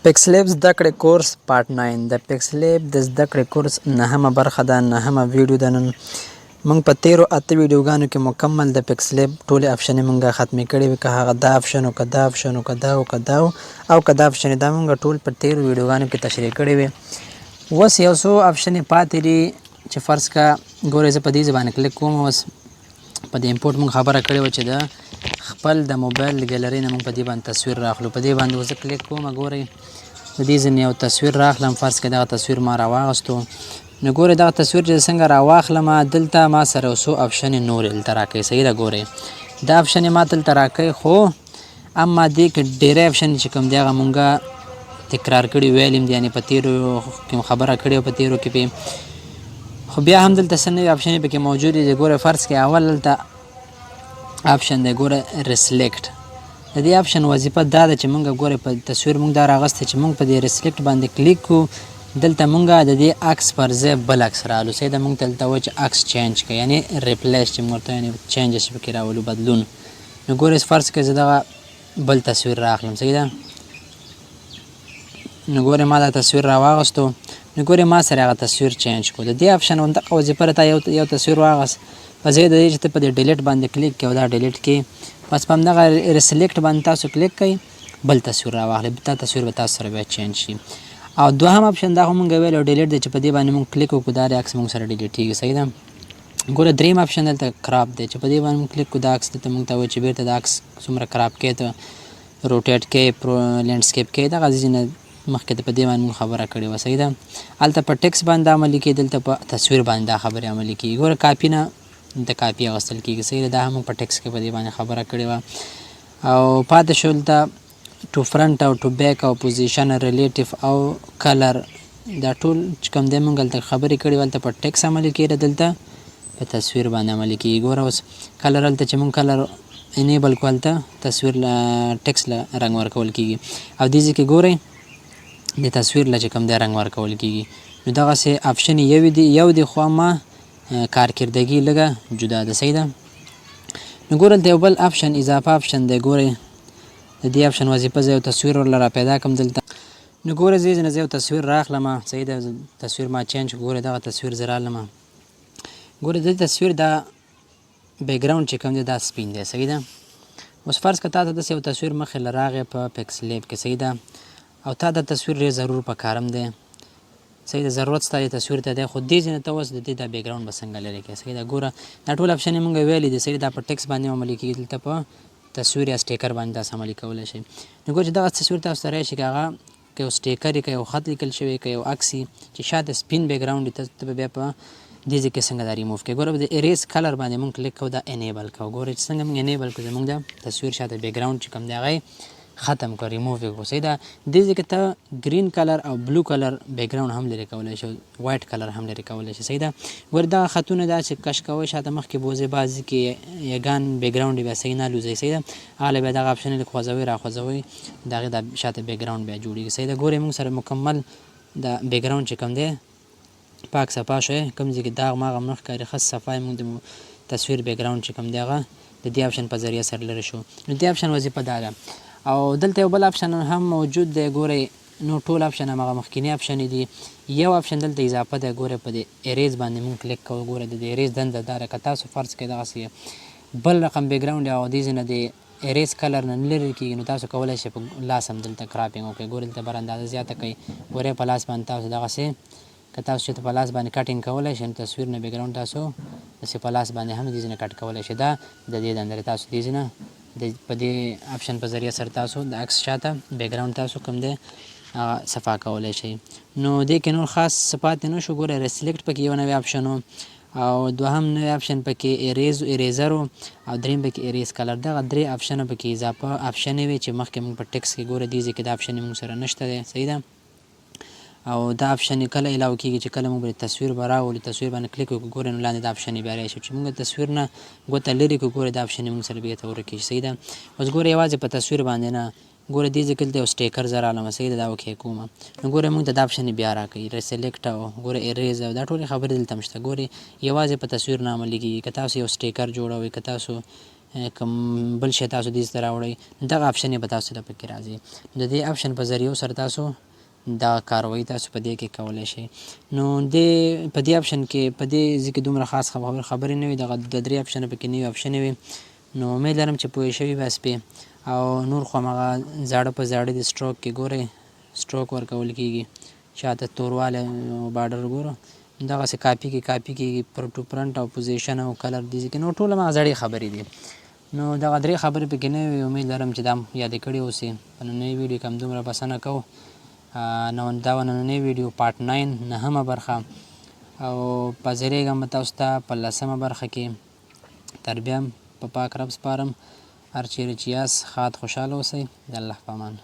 پکسلیب زده کړې کورس پارت 9 د پکسلیب د زده کړې کورس نهمه برخه ده، نهمه ویډیو ده. نن موږ په تیرو اته ویډیوګانو کې مکمل د پکسلیب ټولې افشنې موږ ختمې کړې وي، که هغه دا افشن و، که دا افشن و، که دا و، که دا و، او که دا افشنې دا موږ ټول په تیرو ویډیوګانو کې تشریح کړې وي. اوس یو څو افشنې پاتې دي چې فرض کا ګورئ زه په دې باندې کلیک کوم. اوس په دې امپورټ موږ خبره کړې وه چې د خپل د موبایل ګیلرۍ نه موږ په دې باندې تصویر راخلو. په دې باندې زه کلیک کوم. ګورئ د دې ځینې یو تصویر راخلم. فرض کړئ دغه تصویر ما راواغستو. نو ګورئ دغه تصویر چې څنګه راواخلم، دلته ما سره یو څو افشنې نورې دلته راکوي. صحیح ده، ګورئ دا افشنې ما دلته راکوي، خو اما دې کې ډېری افشنې چې کوم دی هغه مونږ تکرار کړي ویلیم دي، یعنې په تیرو کې خبره کړې وه، په تیرو کې پې، خو بیا هم دلته څه نوې افشنې پکې موجودې دي. ګوره فرض کړئ اول دلته آپشن دی، ګوره ریسلیکټ. د دې آپشن وظیفه دا ده چې مونږ ګوره په تصویر مونږ دا راغستی چې مونږ په دې ریسلیکټ باندې کلیک کړو، دلته مونږ د دې عکس پر ځای بل عکس رالو. صحیح ده، مونږ ته دلته وایي چې عکس چینج کړئ، یعنې ریپلیس چې مونږ ورته یعنې چینجز پکې راولو، بدلون. نو ګوره فرض کړئ زه دغه بل تصویر راخلم. صحیح ده، نو ګوره ما دا تصویر راواغستو. نو ګورې ما سره هغه تصویر چینج کړو. د دې آپشن همدغه وظیفه ده، تا یو تصویر واغست، په ځای د دې چې ته په دې ډیلیټ باندې کلیک کړې او دا ډیلیټ کړې، بس په همدغه ریسلیکټ باندې تاسو کلیک کړئ، بل تصویر راواخلئ، دا تصویر به تاسو سره بیا چینج شي. او دوهم آپشن دا خو مونږ ویل ډیلیټ دی چې په دې باندې مونږ کلیک وکړو، دا عکس مونږ سره ډیلیټېږي. صحیح ده، ګوره دریم آپشن دلته کراپ دی چې په دې باندې مونږ کلیک کړو، دا عکس دلته مونږ ته وایي چې بیرته دا عکس څومره کراپ کړئ، ته روټیټ کړئ، لینډسکیپ کړئ، دغه ځینې مخکې په دې باندې مونږ خبره کړې وه. صحیح ده، هلته په ټکس باندې عملي کېږي، دلته په تصویر باندې دا خبرې عملي کېږي. ګوره کاپي نه د کاپي اخیستل کېږي. صحیح ده، دا هم په ټکس کې په دې باندې خبره کړې وه. او پاتې شو دلته ټو فرنټ او ټو بیک او پوزیشن ریلیټیف او کلر، دا ټول چې کوم دی مونږ هلته خبرې کړې وه، هلته په ټکس عملي کېږي، دلته په تصویر باندې عملي کېږي. ګوره اوس کلر هلته چې مونږ کلر انیبل کړو، هلته تصویر له ټکس له رنګ ورکول کېږي، او دې ځای کې ګورئ د تصویر له چې کوم دی رنګ ورکول کېږي. نو دغسې آپشن یو دی، خو اما کارکردګي لږه جدا ده. صحیح ده، نو ګوره دلته یو بل آپشن اضافه آپشن دی. ګورئ د دې آپشن وظیفه زه یو تصویر ورله را پیدا کړم دلته. نو ګوره زه یو تصویر راخلم. صحیح ده، تصویر ما چینج کړو. ګوره دغه تصویر زه رالم. ګوره د دې تصویر دا بیکګراوند چې کوم دی دا سپین دی. صحیح ده، اوس فرض که تا ته داسې یو تصویر مخې له راغی په پکسلیب کې. صحیح ده، او تا دا تصویر ډېر ضرور په کارم دی. صحیح ده، ضرورت ستا دې تصویر ته دی، خو دې ځای نه ته اوس د دې دا بیکګراوند به څنګه لرې کړې. صحیح ده، ګوره دا ټول آپشن یې مونږ ویلي دي. صحیح ده، دا په ټکس باندې عملي کېږي، دلته په تصویر یا سټیکر باندې تاسو عملي کولی شئ. نو ګوره چې دغه تصویر تاسو ته راشي، که هغه که یو سټیکر وي، که یو خط لیکل شوی، که یو عکس وي چې شاته سپین بیکګراوند وي، ته به بیا په دې ځای کې څنګه دا ریموف کړې. ګوره د اریز کلر باندې مونږ کلیک کوو، دا انیبل کوو. ګوره چې څنګه مونږ انیبل کړو، زمونږ د تصویر شاته بیکګراوند چې کوم دی هغه ختم کړو، ریموف یې کړو. صحیح ده، دې ځای کې ته ګرین کلر او بلو کلر بیکګراوند هم لرې کولی شو، وایټ کلر هم لرې کولی شي. صحیح ده، ګوره دغه خطونه دا چې کش کوئ شاته مخکې بوځئ، بعضې کې یګان بیکګراوند بیا صحیح نه الوځئ. صحیح ده، هغه بیا دغه آپشن لږ خوځوئ راخوځوئ، د هغې دا شاته بیکګراوند بیا جوړېږي. صحیح ده، ګورئ موږ سره مکمل د بیکګراوند چې کوم دی پاک صفا شوی، کوم ځای کې داغ ماغ هم نه ښکاري، ښه صفا یې موږ د تصویر بیکګراوند چې کوم دی هغه د دې آپشن په ذریعه سره لرې شو. نو دې آپشن وظیفه دا ده. او دلته یو بل آپشن هم موجود دی. ګورئ نو ټول آپشن همغه مخکینی آپشن دي، یو آپشن دلته اضافه ده. ګورئ په دې اریز باندې مونږ کلیک کوو. ګوره د دې اریز دنده دا ده، که تاسو فرض کړئ دغسې بل رقم بیکګراوند او دې ځای نه د اریز کلر نه لرې کېږي، نو تاسو کولی شئ په لاس هم دلته کراپینګ وکړئ. ګورئ دلته بر اندازه زیاته کوئ، ګورئ په لاس باندې تاسو دغسې که تاسو چېرته په لاس باندې کټینګ کولی شئ، نو تصویر نه بیکګراوند تاسو داسې په لاس باندې هم دې ځای نه کټ کولی شئ. دا د دې دنده ده، تاسو دې ځای نه په دې آپشن په ذریعه سره تاسو د عکس شاته بیکګراوند تاسو کوم دی صفا کولی شئ. نو دې کې نور خاص څه پاتې نه شو. ګوره ریسلیکټ پکې یو نوی آپشن و، او دوهم نوی آپشن پکې اریزر و، او دریم پکې اریز کلر. دغه درې آپشنه پکې اضافه آپشنې وې چې مخکې موږ په ټکس کې ګوره دې ځای کې دا آپشن موږ سره نشته دی. صحیح ده، او دا آپشن کله علاوه کېږي چې کله موږ تصویر به راولو، تصویر باندې کلیک وکړو، ګورئ نو لاندې دا آپشن بیا راشي چې موږ تصویر نه ګوته لرې کړو، ګورئ دا آپشن موږ سره بېرته ورکېږي. صحیح ده، اوس ګوره یوازې په تصویر باندې نه، ګوره دې ځای کې دلته یو سټیکر زه رالم. صحیح ده، دا اوکې کوم. نو ګوره موږ ته دا آپشن بیا راکوي، ریسلیکټ او ګوره اریز او دا ټولې خبرې دلته هم شته. ګورئ یوازې په تصویر نه عملي کېږي، که تاسو یو سټیکر جوړوئ، که تاسو کوم بل شی تاسو دې ته راوړئ دغه آپشن یې به تاسو ته پکې راځي. د دې آپشن په ذریعو سره تاسو دغه کاروایي تاسو په دې کې کولی شئ. نو په دې آپشن کې په دې ځای کې دومره خاص خبرې نه وي، دغه د 3 آپشنه پکې نوي آپشنې وي. نو امید لرم چې پوه شوي یاست پې. او نور خو همغه زاړه په زاړه د سټروک کې ګورئ، سټروک ورکول کېږي، شاته توروالی بارډر ګورو، دغسې کاپي کېږي پر ټو فرنټ او پوزیشن او کلر دې کې. نو ټول همغه زړې خبرې دي. نو دغه 3 خبرې پکې نه وي. امید لرم چې دا یادې کړې اوسي. په نننۍ ویډیو کې همدومره بسنه کوو. نو دا نننۍ ویډیو پارټ 9 9مه برخه، او پذیریږم به تاسو ته په 10مه برخه کې. تر بیا په پاک رب سپارم. هر چیرې چې یاست ښاد خوشحاله اوسئ. د الله په امان.